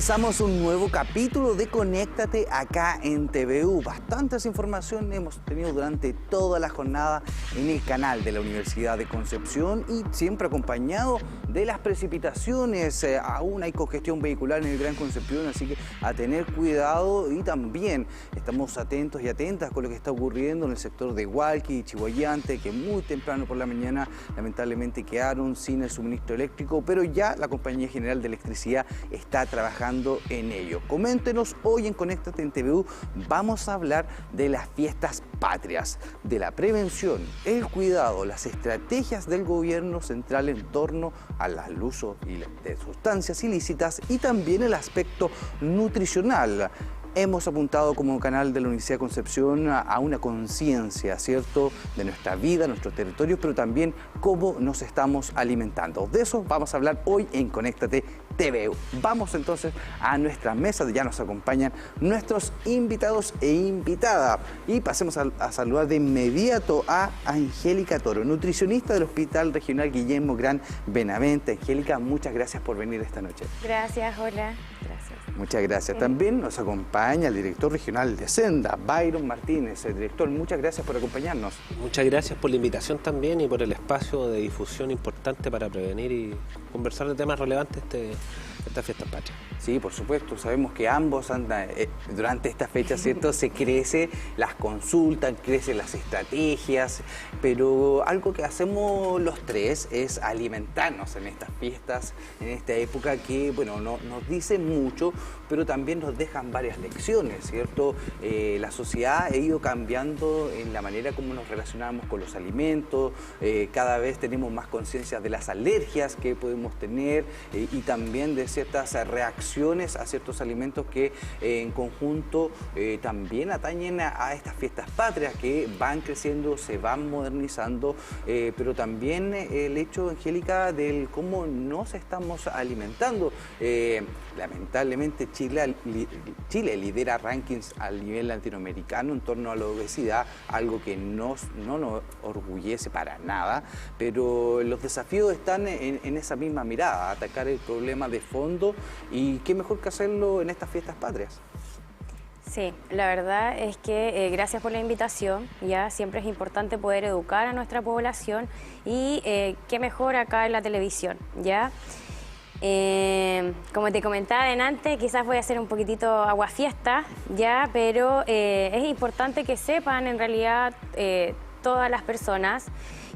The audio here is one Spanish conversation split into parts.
comenzamos un nuevo capítulo de Conéctate acá en TVU. Bastantes informaciones hemos tenido durante toda la jornada en el canal de la Universidad de Concepción y siempre acompañado de las precipitaciones. Aún hay congestión vehicular en el Gran Concepción, así que a tener cuidado, y también estamos atentos y atentas con lo que está ocurriendo en el sector de Hualqui y Chihhuayante, que muy temprano por la mañana lamentablemente quedaron sin el suministro eléctrico, pero ya la Compañía General de Electricidad está trabajando en ello. Coméntenos, hoy en Conéctate en TVU vamos a hablar de las fiestas patrias, de la prevención, el cuidado, las estrategias del gobierno central en torno al uso de sustancias ilícitas y también el aspecto nutricional. Hemos apuntado como canal de la Universidad de Concepción a una conciencia, ¿cierto?, de nuestra vida, nuestros territorios, pero también cómo nos estamos alimentando. De eso vamos a hablar hoy en Conéctate TVU. Vamos entonces a nuestra mesa, ya nos acompañan nuestros invitados e invitadas. Y pasemos a saludar de inmediato a Angélica Toro, nutricionista del Hospital Regional Guillermo Gran Benavente. Angélica, muchas gracias por venir esta noche. Gracias, hola. Gracias. Muchas gracias. También nos acompaña el director regional de Senda, Byron Martínez. Director, muchas gracias por acompañarnos. Muchas gracias por la invitación también y por el espacio de difusión importante para prevenir y conversar de temas relevantes estas fiestas patrias. Sí, por supuesto. Sabemos que ambos andan durante esta fecha, ¿cierto? Se crecen las consultas, crecen las estrategias, pero algo que hacemos los tres es alimentarnos en estas fiestas, en esta época que, bueno, no nos dicen mucho, pero también nos dejan varias lecciones, ¿cierto? La sociedad ha ido cambiando en la manera como nos relacionamos con los alimentos, cada vez tenemos más conciencia de las alergias que podemos tener y también de ciertas reacciones a ciertos alimentos que en conjunto también atañen a estas fiestas patrias que van creciendo, se van modernizando, pero también el hecho, Angélica, del cómo nos estamos alimentando. Lamentablemente Chile lidera rankings a nivel latinoamericano en torno a la obesidad, algo que no nos orgullece para nada, pero los desafíos están en esa misma mirada, atacar el problema de fondo, y qué mejor que hacerlo en estas fiestas patrias. Sí, la verdad es que gracias por la invitación. Ya siempre es importante poder educar a nuestra población y qué mejor acá en la televisión, ¿ya? Como te comentaba adelante, quizás voy a hacer un poquitito aguafiesta, ya, pero es importante que sepan en realidad todas las personas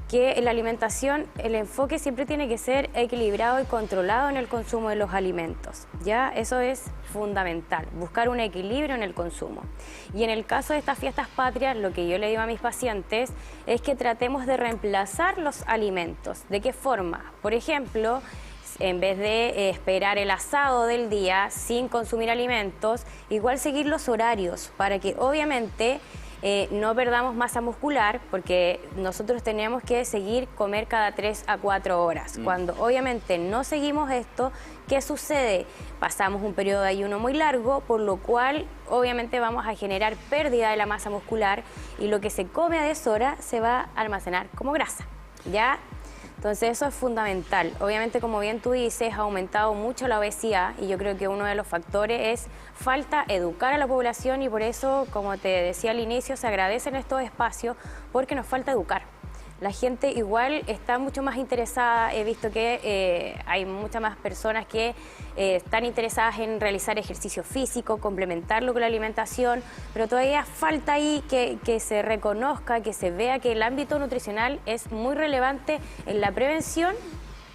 que en la alimentación el enfoque siempre tiene que ser equilibrado y controlado en el consumo de los alimentos, ¿ya? Eso es fundamental, buscar un equilibrio en el consumo. Y en el caso de estas fiestas patrias, lo que yo le digo a mis pacientes es que tratemos de reemplazar los alimentos. ¿De qué forma? Por ejemplo, en vez de esperar el asado del día sin consumir alimentos, igual seguir los horarios para que obviamente no perdamos masa muscular, porque nosotros tenemos que seguir comer cada 3 a 4 horas. Cuando obviamente no seguimos esto, ¿qué sucede? Pasamos un periodo de ayuno muy largo, por lo cual obviamente vamos a generar pérdida de la masa muscular y lo que se come a deshora se va a almacenar como grasa, ¿ya? Entonces eso es fundamental. Obviamente, como bien tú dices, ha aumentado mucho la obesidad y yo creo que uno de los factores es falta educar a la población, y por eso, como te decía al inicio, se agradecen estos espacios porque nos falta educar. La gente igual está mucho más interesada, he visto que hay muchas más personas que están interesadas en realizar ejercicio físico, complementarlo con la alimentación, pero todavía falta ahí que se reconozca, que se vea que el ámbito nutricional es muy relevante en la prevención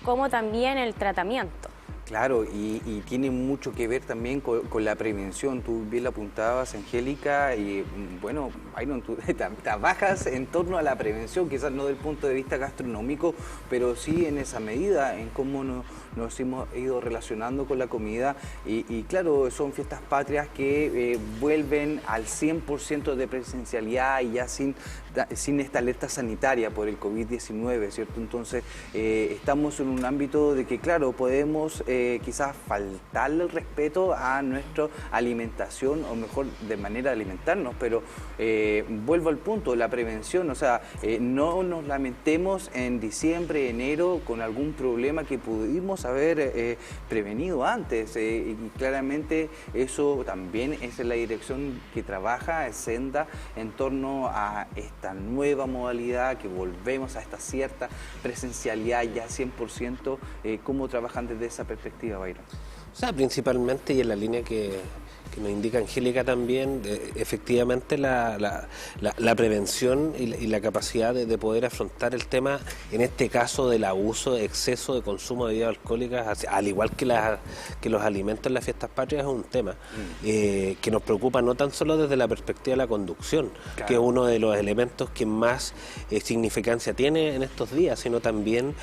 como también en el tratamiento. Claro, y tiene mucho que ver también con la prevención. Tú bien la apuntabas, Angélica, y bueno, Byron, tú trabajas en torno a la prevención, quizás no del punto de vista gastronómico, pero sí en esa medida, en cómo nos hemos ido relacionando con la comida. Y claro, son fiestas patrias que vuelven al 100% de presencialidad y ya sin esta alerta sanitaria por el COVID-19, ¿cierto? Entonces, estamos en un ámbito de que, claro, podemos quizás faltarle el respeto a nuestra alimentación, o mejor, de manera de alimentarnos, pero vuelvo al punto, la prevención, o sea, no nos lamentemos en diciembre, enero, con algún problema que pudimos haber prevenido antes, y claramente eso también es la dirección que trabaja Senda en torno a esta nueva modalidad, que volvemos a esta cierta presencialidad ya 100%. ¿Cómo trabajan desde esa perspectiva, Byron? O sea, principalmente, y en la línea que nos indica Angélica también, efectivamente la prevención y la capacidad de poder afrontar el tema, en este caso del abuso, exceso de consumo de bebidas alcohólicas, al igual que los alimentos en las fiestas patrias, es un tema que nos preocupa no tan solo desde la perspectiva de la conducción, claro, que es uno de los elementos que más significancia tiene en estos días, sino también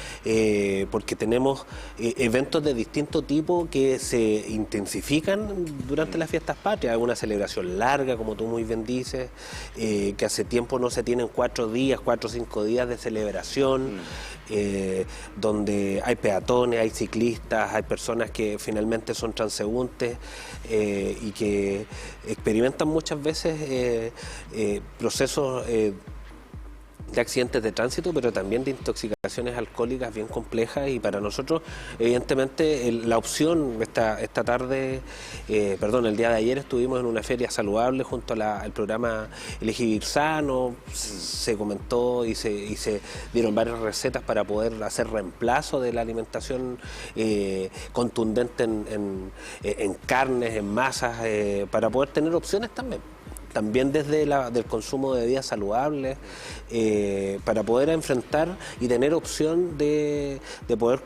porque tenemos eventos de distinto tipo que se intensifican durante las fiestas patrias. Una celebración larga, como tú muy bien dices, que hace tiempo no se tienen 4 o 5 días de celebración, donde hay peatones, hay ciclistas, hay personas que finalmente son transeúntes y que experimentan muchas veces procesos de accidentes de tránsito, pero también de intoxicaciones alcohólicas bien complejas, y para nosotros, evidentemente, la opción, esta tarde, el día de ayer estuvimos en una feria saludable junto al programa Elegir Sano, se comentó y se dieron varias recetas para poder hacer reemplazo de la alimentación contundente en carnes, en masas, para poder tener opciones también desde del consumo de bebidas saludables, para poder enfrentar y tener opción de poder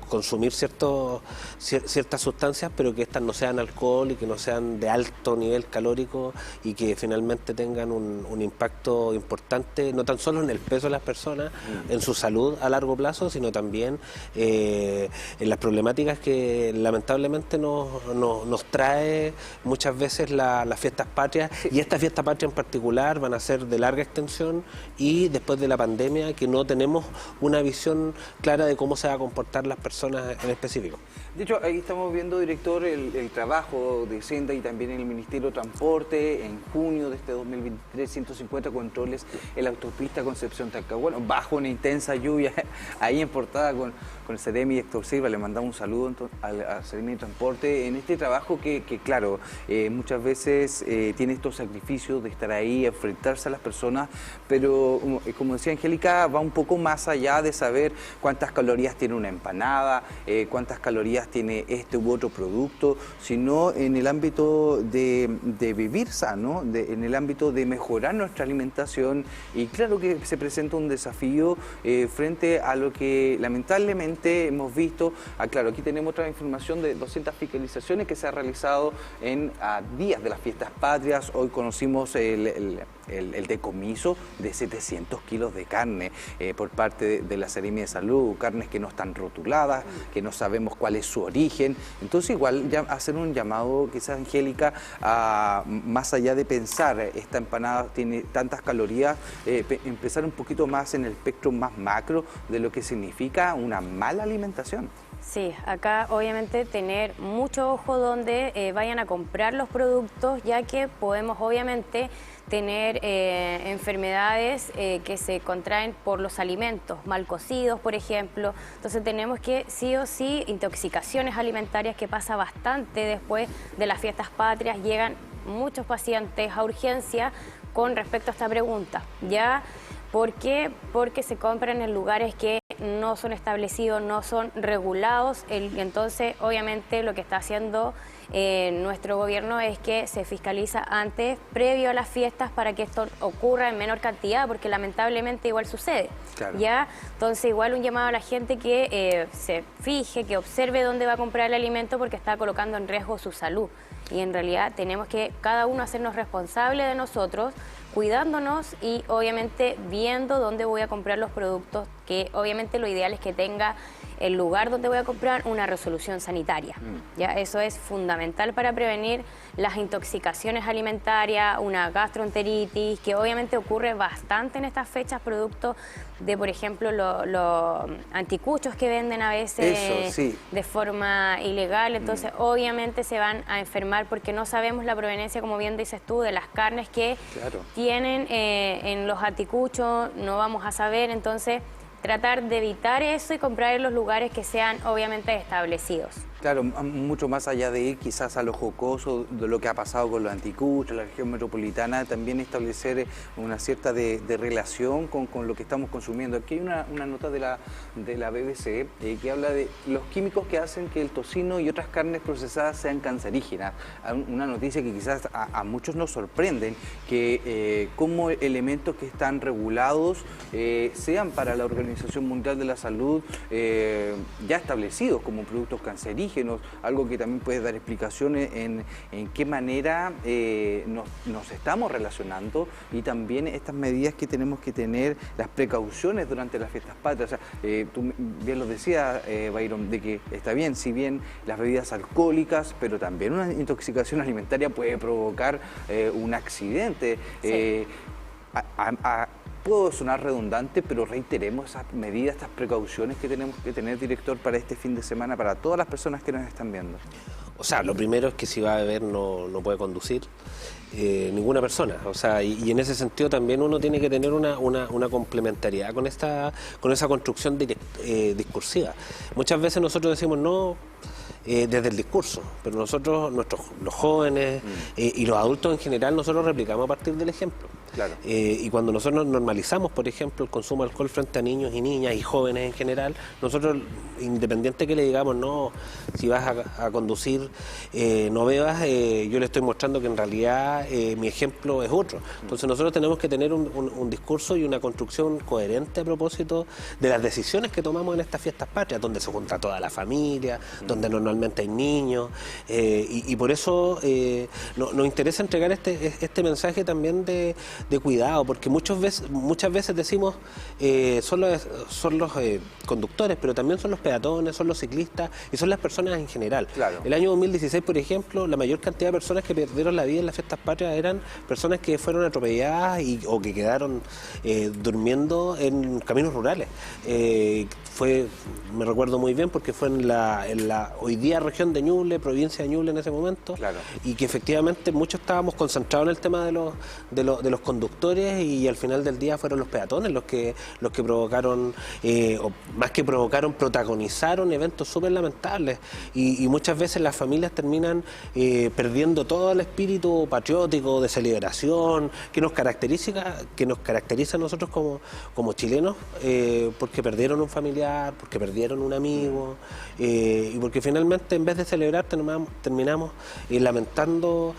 consumir ciertas sustancias, pero que estas no sean alcohol y que no sean de alto nivel calórico, y que finalmente tengan un impacto importante, no tan solo en el peso de las personas, en su salud a largo plazo, sino también en las problemáticas que lamentablemente nos trae muchas veces las fiestas patrias. Y estas fiestas patrias en particular van a ser de larga extensión, y después de la pandemia, que no tenemos una visión clara de cómo se van a comportar las personas en específico. De hecho, ahí estamos viendo, director, el trabajo de Senda y también el Ministerio de Transporte. En junio de este 2023, 150 controles en la autopista Concepción-Talcahuano, bajo una intensa lluvia, ahí en Portada con el Ceremi Héctor Silva. Le mandamos un saludo al Ceremi de Transporte en este trabajo que claro, muchas veces tiene estos sacrificios de estar ahí, enfrentarse a las personas, pero como decía Angélica, va un poco más allá de saber cuántas calorías tiene una empanada, cuántas calorías tiene este u otro producto, sino en el ámbito de vivir sano, en el ámbito de mejorar nuestra alimentación. Y claro que se presenta un desafío frente a lo que lamentablemente hemos visto. Claro, aquí tenemos otra información de 200 fiscalizaciones que se ha realizado en días de las fiestas patrias. Hoy conocimos el decomiso de 700 kilos de carne por parte de la Seremi de Salud, carnes que no están rotuladas, que no sabemos cuál es su origen. Entonces, igual ya hacer un llamado, quizás, Angélica, más allá de pensar esta empanada tiene tantas calorías, empezar un poquito más en el espectro más macro de lo que significa una mala alimentación. Sí, acá obviamente tener mucho ojo donde vayan a comprar los productos, ya que podemos obviamente tener enfermedades que se contraen por los alimentos mal cocidos, por ejemplo. Entonces tenemos que sí o sí, intoxicaciones alimentarias, que pasa bastante después de las fiestas patrias. Llegan muchos pacientes a urgencia con respecto a esta pregunta, ¿ya? ¿Por qué? Porque se compran en lugares que no son establecidos, no son regulados. Entonces, obviamente, lo que está haciendo nuestro gobierno es que se fiscaliza antes, previo a las fiestas, para que esto ocurra en menor cantidad, porque lamentablemente igual sucede. Claro. ¿Ya? Entonces, igual un llamado a la gente que se fije, que observe dónde va a comprar el alimento, porque está colocando en riesgo su salud. Y en realidad tenemos que cada uno hacernos responsables de nosotros, cuidándonos y obviamente viendo dónde voy a comprar los productos, que obviamente lo ideal es que tenga el lugar donde voy a comprar una resolución sanitaria. ¿Ya? Eso es fundamental para prevenir las intoxicaciones alimentarias, una gastroenteritis, que obviamente ocurre bastante en estas fechas, producto de, por ejemplo, los anticuchos que venden a veces de forma ilegal. Entonces, obviamente se van a enfermar porque no sabemos la proveniencia, como bien dices tú, de las carnes que tienen en los anticuchos, no vamos a saber. Entonces, tratar de evitar eso y comprar en los lugares que sean obviamente establecidos. Claro, mucho más allá de ir quizás a lo jocoso de lo que ha pasado con los anticuchos, la región metropolitana, también establecer una cierta de relación con lo que estamos consumiendo. Aquí hay una nota de la BBC que habla de los químicos que hacen que el tocino y otras carnes procesadas sean cancerígenas. Una noticia que quizás a muchos nos sorprenden, que como elementos que están regulados sean para la Organización Mundial de la Salud ya establecidos como productos cancerígenos, algo que también puede dar explicaciones en qué manera nos estamos relacionando, y también estas medidas que tenemos que tener, las precauciones durante las fiestas patrias. O sea, tú bien lo decías, Byron, de que está bien, si bien las bebidas alcohólicas, pero también una intoxicación alimentaria puede provocar un accidente. Puedo sonar redundante, pero reiteremos esas medidas, estas precauciones que tenemos que tener, director, para este fin de semana, para todas las personas que nos están viendo. O sea, lo primero es que si va a beber no puede conducir ninguna persona. O sea, y en ese sentido también uno tiene que tener una complementariedad con esa construcción discursiva. Muchas veces nosotros decimos no desde el discurso, pero nosotros, los jóvenes y los adultos en general, nosotros replicamos a partir del ejemplo. Claro. Y cuando nosotros normalizamos, por ejemplo, el consumo de alcohol frente a niños y niñas y jóvenes en general, nosotros, independiente que le digamos, no, si vas a conducir, no bebas, yo le estoy mostrando que en realidad mi ejemplo es otro. Entonces nosotros tenemos que tener un discurso y una construcción coherente a propósito de las decisiones que tomamos en estas fiestas patrias, donde se junta toda la familia, donde normalmente hay niños, y por eso nos interesa entregar este mensaje también de cuidado, porque muchas veces decimos son los conductores, pero también son los peatones, son los ciclistas y son las personas en general. Claro. El año 2016, por ejemplo, la mayor cantidad de personas que perdieron la vida en las fiestas patrias eran personas que fueron atropelladas o que quedaron durmiendo en caminos rurales. Me recuerdo muy bien porque fue en la hoy día región de Ñuble, provincia de Ñuble en ese momento, y que efectivamente muchos estábamos concentrados en el tema de los conductores, y al final del día fueron los peatones los que provocaron, o más que provocaron, protagonizaron eventos súper lamentables, y muchas veces las familias terminan perdiendo todo el espíritu patriótico de celebración que nos caracteriza a nosotros como chilenos, porque perdieron un familiar, porque perdieron un amigo, y porque finalmente en vez de celebrar terminamos lamentando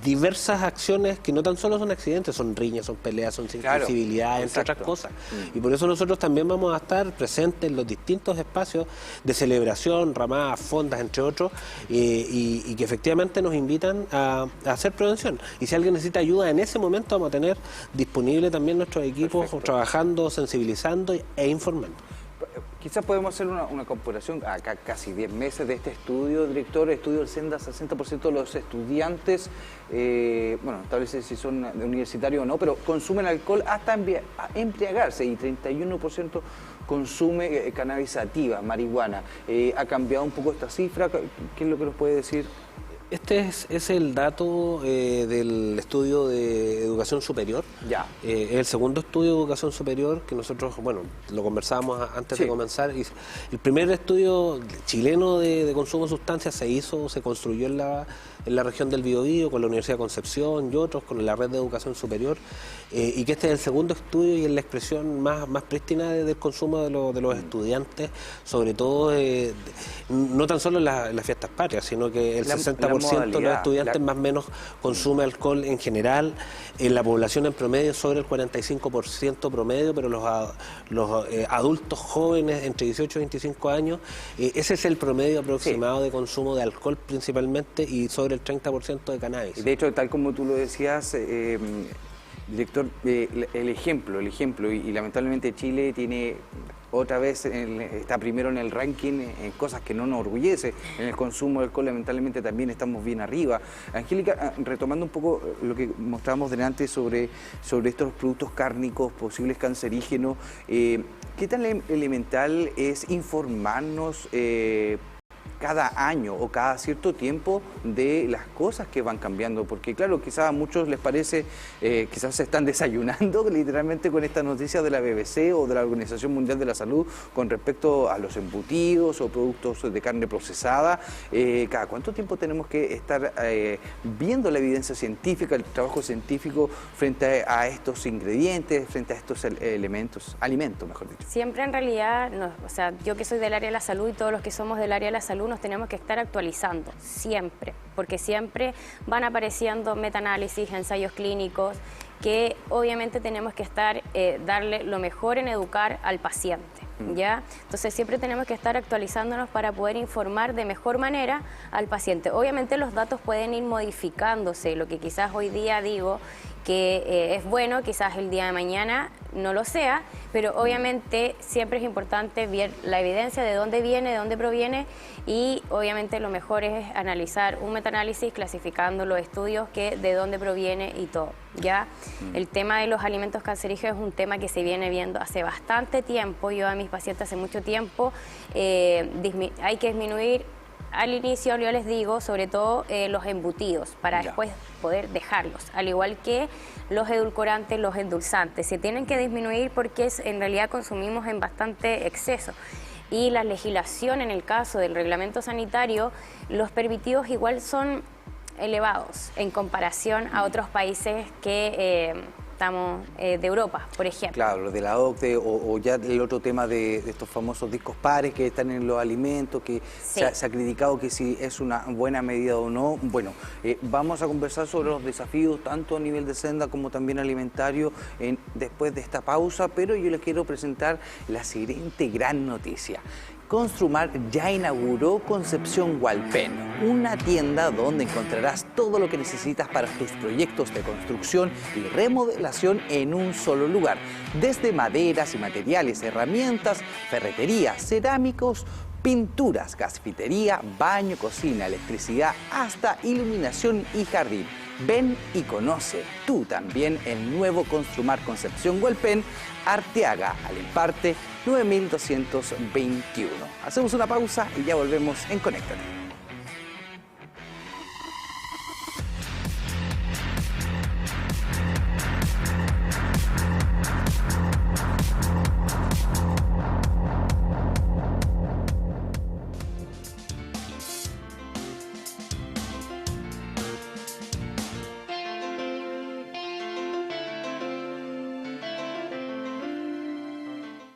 diversas acciones que no tan solo son accidentes, son riñas, son peleas, son sensibilidades, entre otras cosas. Y por eso nosotros también vamos a estar presentes en los distintos espacios de celebración, ramadas, fondas, entre otros, y que efectivamente nos invitan a hacer prevención. Y si alguien necesita ayuda en ese momento, vamos a tener disponible también nuestros equipos trabajando, sensibilizando e informando. Quizás podemos hacer una comparación, acá casi 10 meses de este estudio, director, estudio del CENDA, 60% de los estudiantes, establece si son universitarios o no, pero consumen alcohol hasta embriagarse, y 31% consume cannabis sativa, marihuana. ¿Ha cambiado un poco esta cifra? ¿Qué es lo que nos puede decir? Este es el dato del estudio de educación superior. Ya. Es el segundo estudio de educación superior que nosotros, lo conversábamos antes de comenzar. Y el primer estudio chileno de consumo de sustancias se construyó en la región del Biobío, con la Universidad de Concepción y otros, con la red de educación superior, y que este es el segundo estudio y es la expresión más prístina del consumo de los estudiantes, sobre todo no tan solo en las fiestas patrias, sino que el 60% de los estudiantes más o menos consume alcohol en general. En la población en promedio sobre el 45% promedio, pero los adultos jóvenes entre 18 y 25 años, ese es el promedio aproximado de consumo de alcohol principalmente, y sobre el 30% de cannabis. De hecho, tal como tú lo decías, Director, el ejemplo, y lamentablemente Chile tiene otra vez, está primero en el ranking en cosas que no nos orgullece. En el consumo de alcohol lamentablemente también estamos bien arriba. Angélica, retomando un poco lo que mostrábamos delante sobre estos productos cárnicos, posibles cancerígenos, ¿qué tan elemental es informarnos cada año o cada cierto tiempo de las cosas que van cambiando? Porque claro, quizás a muchos les parece, quizás se están desayunando literalmente con esta noticia de la BBC o de la Organización Mundial de la Salud con respecto a los embutidos o productos de carne procesada. ¿Cada cuánto tiempo tenemos que estar viendo la evidencia científica, el trabajo científico frente a estos ingredientes, frente a estos alimentos, mejor dicho? Siempre en realidad, o sea, yo que soy del área de la salud y todos los que somos del área de la salud nos tenemos que estar actualizando, siempre, porque siempre van apareciendo metaanálisis, ensayos clínicos, que obviamente tenemos que estar, darle lo mejor en educar al paciente, ¿ya? Entonces siempre tenemos que estar actualizándonos para poder informar de mejor manera al paciente. Obviamente los datos pueden ir modificándose, lo que quizás hoy día digo que es bueno, quizás el día de mañana no lo sea, pero obviamente siempre es importante ver la evidencia de dónde viene, de dónde proviene, y obviamente lo mejor es analizar un metaanálisis clasificando los estudios de dónde proviene y todo, ¿ya? El tema de los alimentos cancerígenos es un tema que se viene viendo hace bastante tiempo. Yo a mis pacientes hace mucho tiempo hay que disminuir. Al inicio yo les digo, sobre todo los embutidos, para después poder dejarlos, al igual que los edulcorantes, los endulzantes, se tienen que disminuir porque en realidad consumimos en bastante exceso. Y la legislación en el caso del reglamento sanitario, los permitidos igual son elevados en comparación a otros países que estamos de Europa, por ejemplo. Claro, lo de la OCDE o ya el otro tema de estos famosos discos pares que están en los alimentos, que se ha criticado que si es una buena medida o no. Bueno, vamos a conversar sobre los desafíos tanto a nivel de senda como también alimentario después de esta pausa, pero yo les quiero presentar la siguiente gran noticia. Construmar ya inauguró Concepción Hualpén, una tienda donde encontrarás todo lo que necesitas para tus proyectos de construcción y remodelación en un solo lugar. Desde maderas y materiales, herramientas, ferretería, cerámicos, pinturas, gasfitería, baño, cocina, electricidad, hasta iluminación y jardín. Ven y conoce tú también el nuevo Construmar Concepción Hualpén, Arteaga, Alemparte 9221. Hacemos una pausa y ya volvemos en Conéctate.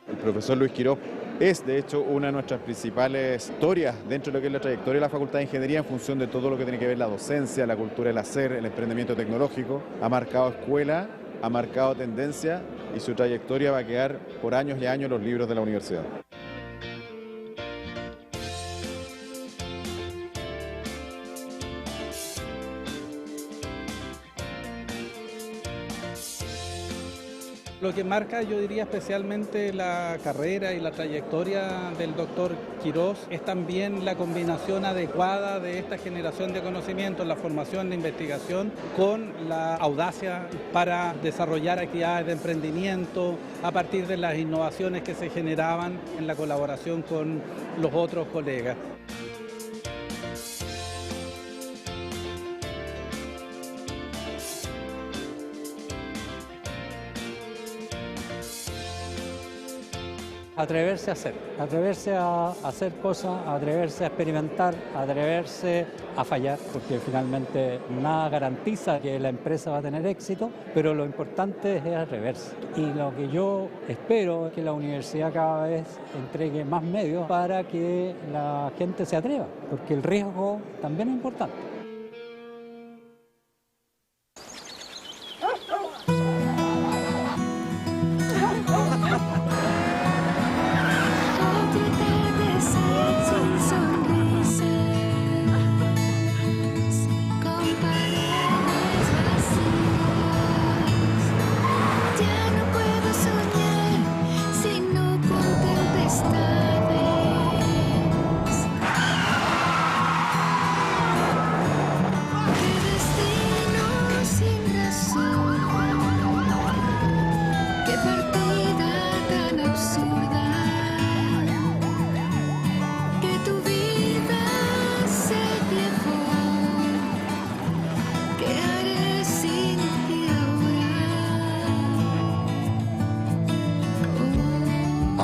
El profesor Luis Quirós es, de hecho, una de nuestras principales historias dentro de lo que es la trayectoria de la Facultad de Ingeniería en función de todo lo que tiene que ver la docencia, la cultura del hacer, el emprendimiento tecnológico. Ha marcado escuela, ha marcado tendencia y su trayectoria va a quedar por años y años en los libros de la universidad. Lo que marca, yo diría, especialmente la carrera y la trayectoria del doctor Quirós es también la combinación adecuada de esta generación de conocimientos, la formación de investigación, con la audacia para desarrollar actividades de emprendimiento a partir de las innovaciones que se generaban en la colaboración con los otros colegas. Atreverse a hacer cosas, atreverse a experimentar, atreverse a fallar, porque finalmente nada garantiza que la empresa va a tener éxito, pero lo importante es atreverse. Y lo que yo espero es que la universidad cada vez entregue más medios para que la gente se atreva, porque el riesgo también es importante.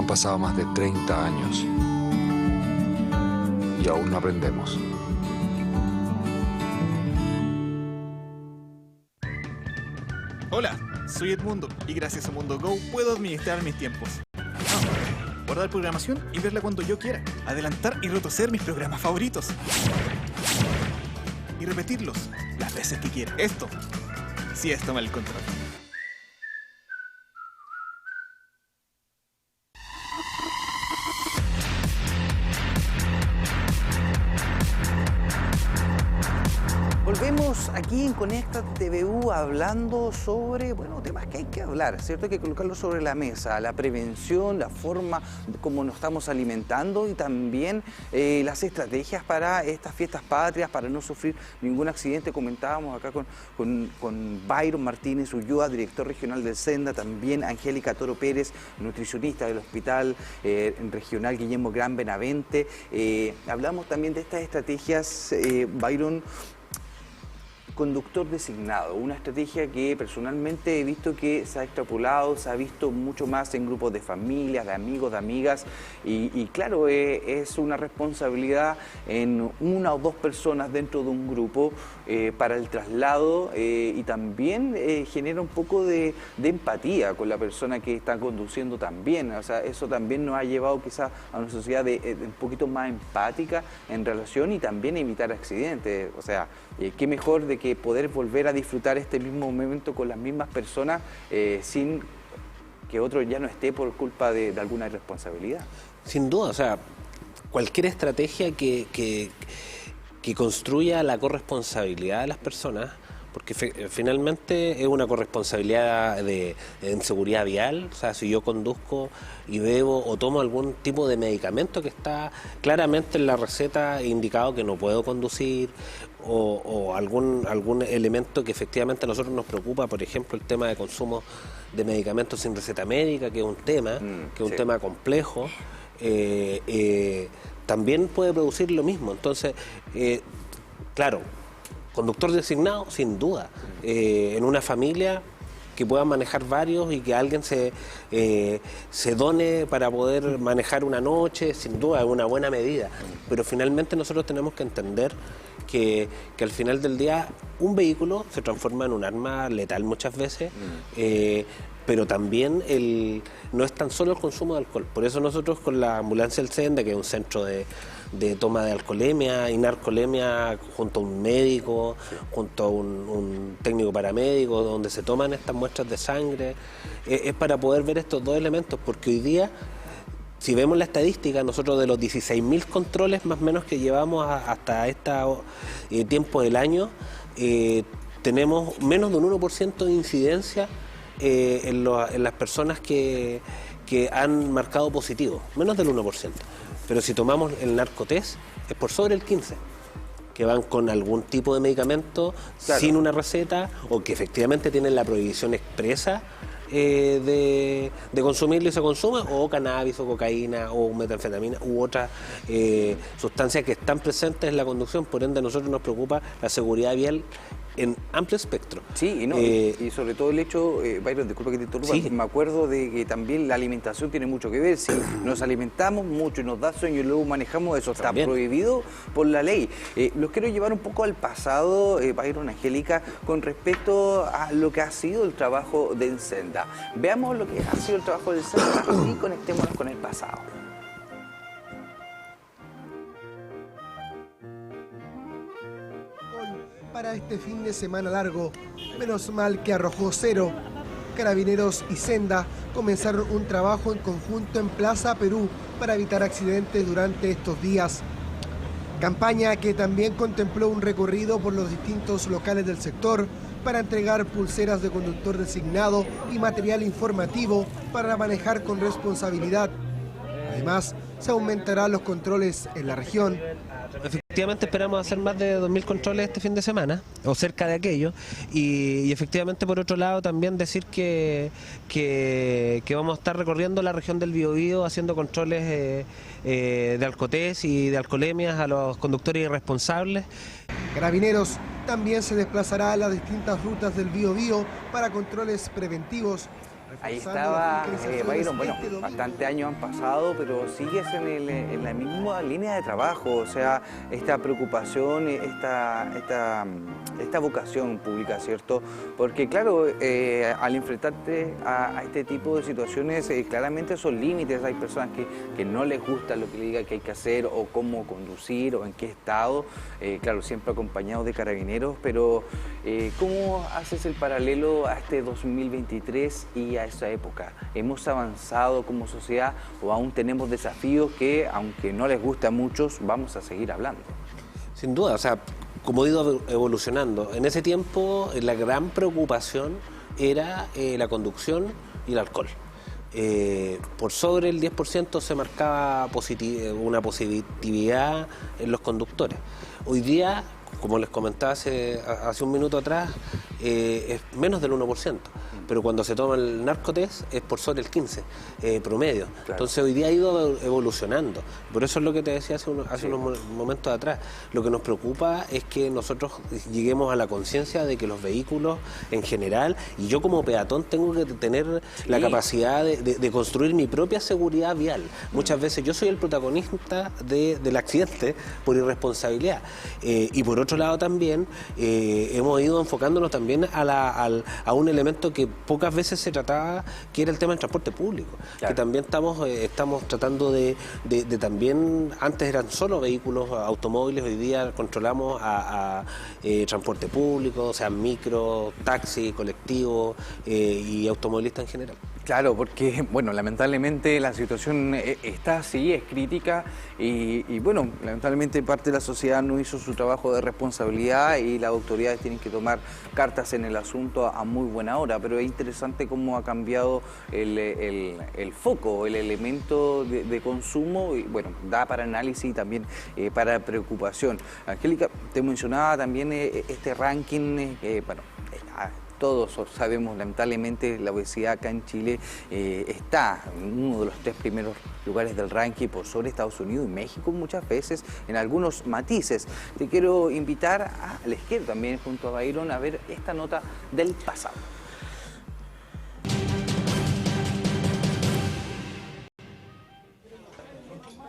pasado más de 30 años y aún no aprendemos. Hola, soy Edmundo y gracias a Mundo Go puedo administrar mis tiempos. Guardar programación y verla cuando yo quiera. Adelantar y retroceder mis programas favoritos. Y repetirlos las veces que quiera. Esto toma el control. Volvemos aquí en Conéctate TVU hablando sobre, temas que hay que hablar, ¿cierto? Hay que colocarlo sobre la mesa, la prevención, la forma como nos estamos alimentando y también las estrategias para estas fiestas patrias, para no sufrir ningún accidente. Comentábamos acá con Byron Martínez Ulloa, director regional del Senda, también Angélica Toro Pérez, nutricionista del Hospital Regional Guillermo Gran Benavente. Hablamos también de estas estrategias, Byron, conductor designado, una estrategia que personalmente he visto que se ha extrapolado, se ha visto mucho más en grupos de familias, de amigos, de amigas y claro, es una responsabilidad en una o dos personas dentro de un grupo para el traslado y también genera un poco de empatía con la persona que está conduciendo también, o sea, eso también nos ha llevado quizás a una sociedad un poquito más empática en relación y también evitar accidentes, o sea, qué mejor de que poder volver a disfrutar este mismo momento con las mismas personas sin que otro ya no esté por culpa de alguna irresponsabilidad. Sin duda, o sea, cualquier estrategia que construya la corresponsabilidad de las personas, porque finalmente es una corresponsabilidad en seguridad vial, o sea, si yo conduzco y bebo o tomo algún tipo de medicamento que está claramente en la receta indicado que no puedo conducir, o algún elemento que efectivamente a nosotros nos preocupa, por ejemplo, el tema de consumo de medicamentos sin receta médica, que es un tema complejo, también puede producir lo mismo. Entonces, claro, conductor designado, sin duda, en una familia que pueda manejar varios y que alguien se done para poder manejar una noche, sin duda es una buena medida, pero finalmente nosotros tenemos que entender que al final del día un vehículo se transforma en un arma letal muchas veces, pero también no es tan solo el consumo de alcohol. Por eso nosotros con la ambulancia del Senda, que es un centro de toma de alcoholemia y narcolemia, junto a un médico, junto a un técnico paramédico, donde se toman estas muestras de sangre, es para poder ver estos dos elementos, porque hoy día, si vemos la estadística, nosotros de los 16.000 controles más o menos que llevamos hasta este tiempo del año, tenemos menos de un 1% de incidencia en las personas que han marcado positivo, menos del 1%. Pero si tomamos el narcotest, es por sobre el 15%, que van con algún tipo de medicamento, claro, sin una receta, o que efectivamente tienen la prohibición expresa de consumirlo y se consume, o cannabis, o cocaína, o metanfetamina, u otras sustancias que están presentes en la conducción. Por ende, a nosotros nos preocupa la seguridad vial en amplio espectro. Sí, y sobre todo el hecho, Byron, disculpa que te interrumpa, sí, me acuerdo de que también la alimentación tiene mucho que ver. Si nos alimentamos mucho y nos da sueño y luego manejamos, eso está prohibido por la ley. Los quiero llevar un poco al pasado, Byron, Angélica, con respecto a lo que ha sido el trabajo del Senda. Veamos lo que ha sido el trabajo del Senda y conectémonos con el pasado. Para este fin de semana largo, menos mal que arrojó cero. Carabineros y Senda comenzaron un trabajo en conjunto en Plaza Perú para evitar accidentes durante estos días. Campaña que también contempló un recorrido por los distintos locales del sector para entregar pulseras de conductor designado y material informativo para manejar con responsabilidad. Además, se aumentarán los controles en la región. Efectivamente esperamos hacer más de 2.000 controles este fin de semana, o cerca de aquello, y efectivamente por otro lado también decir que vamos a estar recorriendo la región del Biobío haciendo controles de alcotés y de alcoholemias a los conductores irresponsables. Carabineros también se desplazará a las distintas rutas del Biobío para controles preventivos Ahí estaba Byron. Bueno, bastantes años han pasado, pero sigues en la misma línea de trabajo, o sea, esta preocupación, esta vocación pública, ¿cierto? Porque claro, al enfrentarte a este tipo de situaciones, claramente son límites, hay personas que no les gusta lo que le diga que hay que hacer, o cómo conducir, o en qué estado, claro, siempre acompañados de carabineros, pero ¿cómo haces el paralelo a este 2023 y a esa época? ¿Hemos avanzado como sociedad o aún tenemos desafíos que, aunque no les guste a muchos, vamos a seguir hablando? Sin duda, o sea, como he ido evolucionando, en ese tiempo la gran preocupación era la conducción y el alcohol. Por sobre el 10% se marcaba una positividad en los conductores. Hoy día, como les comentaba hace un minuto atrás, es menos del 1%, pero cuando se toma el narcotest es por sobre el 15% promedio. Claro. Entonces hoy día ha ido evolucionando. Por eso es lo que te decía hace unos momentos atrás. Lo que nos preocupa es que nosotros lleguemos a la conciencia de que los vehículos en general, y yo como peatón tengo que tener la capacidad de construir mi propia seguridad vial. Muchas veces yo soy el protagonista del accidente por irresponsabilidad. Y por otro lado también hemos ido enfocándonos también a un elemento que pocas veces se trataba, que era el tema del transporte público. Claro. Que también estamos tratando de también, antes eran solo vehículos, automóviles, hoy día controlamos a transporte público, o sea, micro, taxi, colectivo y automovilistas en general. Claro, porque, bueno, lamentablemente la situación está así, es crítica y bueno, lamentablemente parte de la sociedad no hizo su trabajo de responsabilidad y las autoridades tienen que tomar cartas en el asunto a muy buena hora, pero es interesante cómo ha cambiado el foco, el elemento de consumo y, bueno, da para análisis y también para preocupación. Angélica, te mencionaba también este ranking, bueno, todos sabemos, lamentablemente, la obesidad acá en Chile está en uno de los 3 primeros lugares del ranking por sobre Estados Unidos y México muchas veces en algunos matices. Te quiero invitar a la izquierda también junto a Byron a ver esta nota del pasado.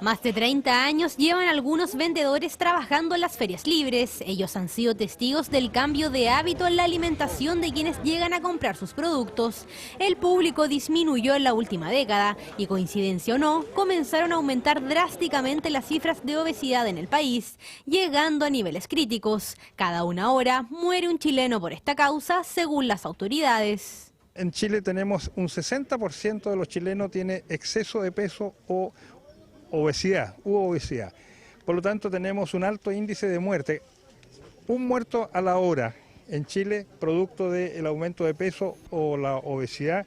Más de 30 años llevan algunos vendedores trabajando en las ferias libres. Ellos han sido testigos del cambio de hábito en la alimentación de quienes llegan a comprar sus productos. El público disminuyó en la última década y, coincidencia o no, comenzaron a aumentar drásticamente las cifras de obesidad en el país, llegando a niveles críticos. Cada una hora muere un chileno por esta causa, según las autoridades. En Chile tenemos un 60% de los chilenos tiene exceso de peso o obesidad. Por lo tanto, tenemos un alto índice de muerte. Un muerto a la hora en Chile, producto del aumento de peso o la obesidad.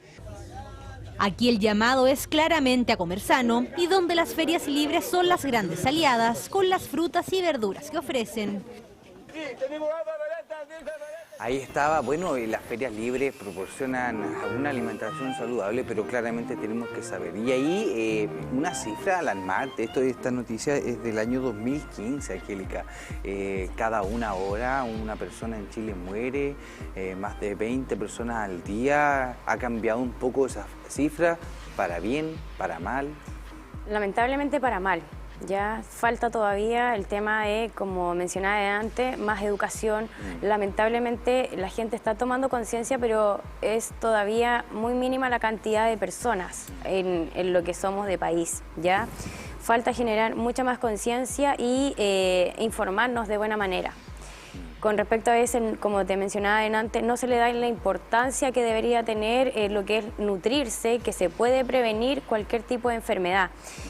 Aquí el llamado es claramente a comer sano y donde las ferias libres son las grandes aliadas con las frutas y verduras que ofrecen. Ahí estaba, bueno, las ferias libres proporcionan una alimentación saludable, pero claramente tenemos que saber. Y ahí una cifra alarmante, esta noticia es del año 2015, Angélica. Cada una hora una persona en Chile muere, más de 20 personas al día. ¿Ha cambiado un poco esa cifra para bien, para mal? Lamentablemente para mal. Ya falta todavía el tema de, como mencionaba antes, más educación. Lamentablemente la gente está tomando conciencia, pero es todavía muy mínima la cantidad de personas en lo que somos de país, ¿ya? Falta generar mucha más conciencia y informarnos de buena manera. Con respecto a eso, como te mencionaba antes, no se le da la importancia que debería tener lo que es nutrirse, que se puede prevenir cualquier tipo de enfermedad.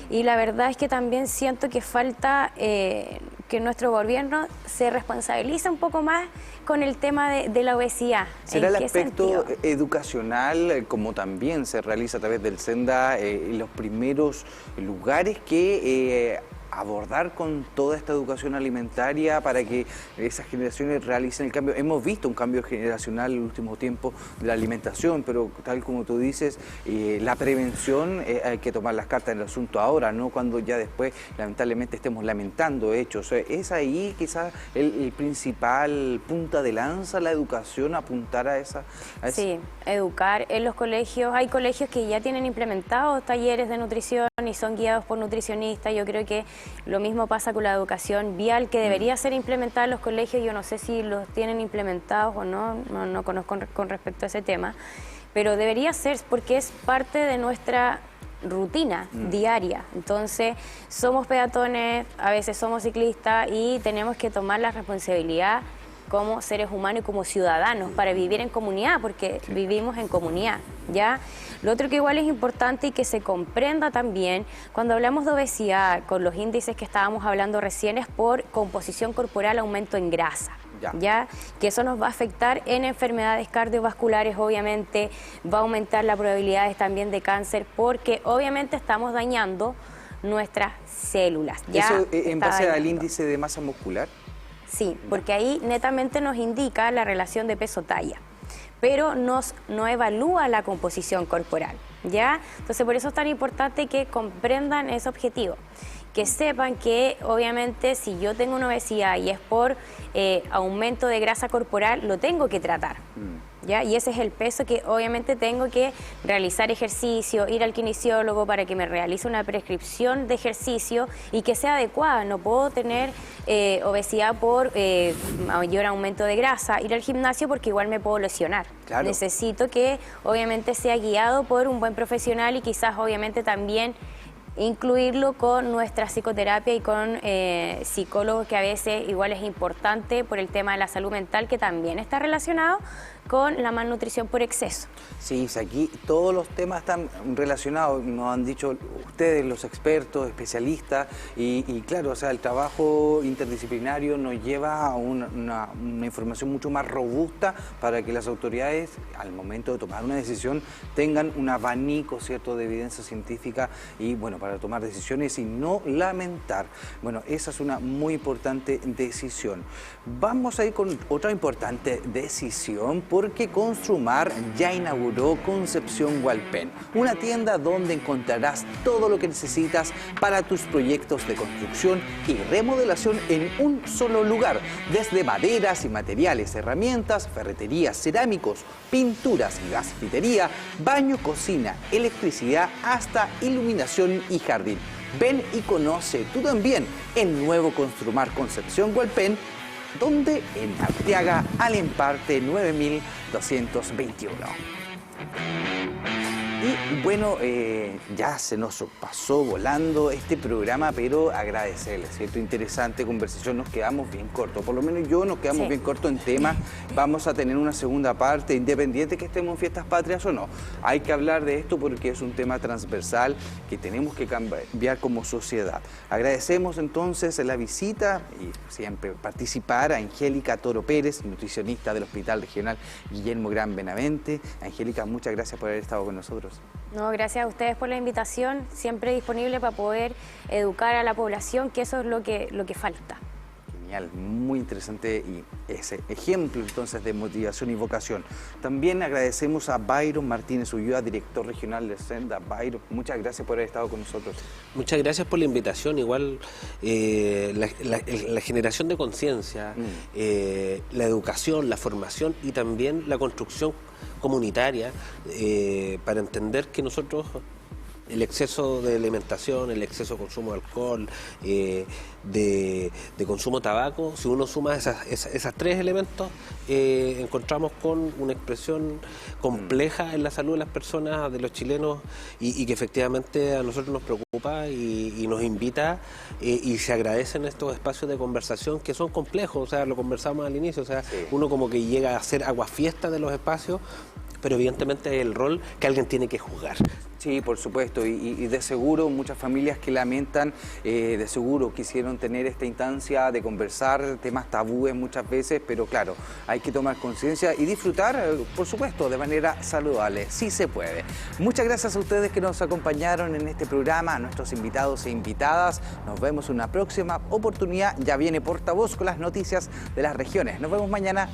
Y la verdad es que también siento que falta que nuestro gobierno se responsabilice un poco más con el tema de la obesidad. ¿Será el aspecto educacional, como también se realiza a través del Senda, en los primeros lugares que abordar con toda esta educación alimentaria para que esas generaciones realicen el cambio. Hemos visto un cambio generacional en el último tiempo de la alimentación, pero tal como tú dices, la prevención hay que tomar las cartas en el asunto ahora, no cuando ya después lamentablemente estemos lamentando hechos. Es ahí quizás el principal punta de lanza, la educación, apuntar a esa... Sí, educar en los colegios. Hay colegios que ya tienen implementados talleres de nutrición y son guiados por nutricionistas. Yo creo que lo mismo pasa con la educación vial, que debería ser implementada en los colegios. Yo no sé si los tienen implementados o no conozco con respecto a ese tema, pero debería ser porque es parte de nuestra rutina diaria. Entonces, somos peatones, a veces somos ciclistas y tenemos que tomar la responsabilidad como seres humanos y como ciudadanos para vivir en comunidad, porque vivimos en comunidad, ¿ya? Lo otro que igual es importante y que se comprenda también, cuando hablamos de obesidad, con los índices que estábamos hablando recién, es por composición corporal, aumento en grasa, ¿ya? Que eso nos va a afectar en enfermedades cardiovasculares, obviamente, va a aumentar las probabilidades también de cáncer, porque obviamente estamos dañando nuestras células. ¿Ya? ¿Eso en base al índice de masa muscular? Sí, porque ahí netamente nos indica la relación de peso-talla, pero no evalúa la composición corporal, ¿ya? Entonces, por eso es tan importante que comprendan ese objetivo, que sepan que, obviamente, si yo tengo una obesidad y es por aumento de grasa corporal, lo tengo que tratar, ¿ya? Y ese es el peso que, obviamente, tengo que realizar ejercicio, ir al kinesiólogo para que me realice una prescripción de ejercicio y que sea adecuada. No puedo tener obesidad por mayor aumento de grasa, ir al gimnasio porque igual me puedo lesionar. Claro. Necesito que, obviamente, sea guiado por un buen profesional y quizás, obviamente, también incluirlo con nuestra psicoterapia y con psicólogos, que a veces igual es importante por el tema de la salud mental, que también está relacionado con la malnutrición por exceso. Sí, aquí todos los temas están relacionados, nos han dicho ustedes, los expertos, especialistas, y claro, o sea, el trabajo interdisciplinario nos lleva a una información mucho más robusta para que las autoridades, al momento de tomar una decisión, tengan un abanico, ¿cierto?, de evidencia científica y, bueno, para tomar decisiones y no lamentar. Bueno, esa es una muy importante decisión. Vamos a ir con otra importante decisión, porque Construmar ya inauguró Concepción Hualpén, una tienda donde encontrarás todo lo que necesitas para tus proyectos de construcción y remodelación en un solo lugar, desde maderas y materiales, herramientas, ferreterías, cerámicos, pinturas y gasfitería, baño, cocina, electricidad, hasta iluminación y jardín. Ven y conoce tú también el nuevo Construmar Concepción Hualpén, donde en Arteaga Alemparte 9221. Y bueno, ya se nos pasó volando este programa, pero agradecerles, ¿cierto? Interesante conversación, nos quedamos bien cortos, por lo menos yo nos quedamos bien cortos en tema. Vamos a tener una segunda parte, independiente que estemos en fiestas patrias o no. Hay que hablar de esto porque es un tema transversal que tenemos que cambiar como sociedad. Agradecemos entonces la visita y siempre participar a Angélica Toro Pérez, nutricionista del Hospital Regional Guillermo Gran Benavente. Angélica, muchas gracias por haber estado con nosotros. No, gracias a ustedes por la invitación, siempre disponible para poder educar a la población, que eso es lo que falta. Genial, muy interesante y ese ejemplo entonces de motivación y vocación. También agradecemos a Byron Martínez Ulloa, director regional de Senda. Byron, muchas gracias por haber estado con nosotros. Muchas gracias por la invitación. Igual la generación de conciencia, la educación, la formación y también la construcción comunitaria para entender que nosotros el exceso de alimentación, el exceso de consumo de alcohol, de consumo de tabaco, si uno suma esas tres elementos, encontramos con una expresión compleja en la salud de las personas, de los chilenos, y que efectivamente a nosotros nos preocupa y nos invita, y se agradecen estos espacios de conversación que son complejos, o sea, lo conversamos al inicio, o sea, uno como que llega a hacer aguafiesta de los espacios, pero evidentemente es el rol que alguien tiene que jugar. Sí, por supuesto, y de seguro muchas familias que lamentan, de seguro quisieron tener esta instancia de conversar temas tabúes muchas veces, pero claro, hay que tomar conciencia y disfrutar, por supuesto, de manera saludable, sí se puede. Muchas gracias a ustedes que nos acompañaron en este programa, a nuestros invitados e invitadas. Nos vemos en una próxima oportunidad. Ya viene Portavoz con las noticias de las regiones. Nos vemos mañana.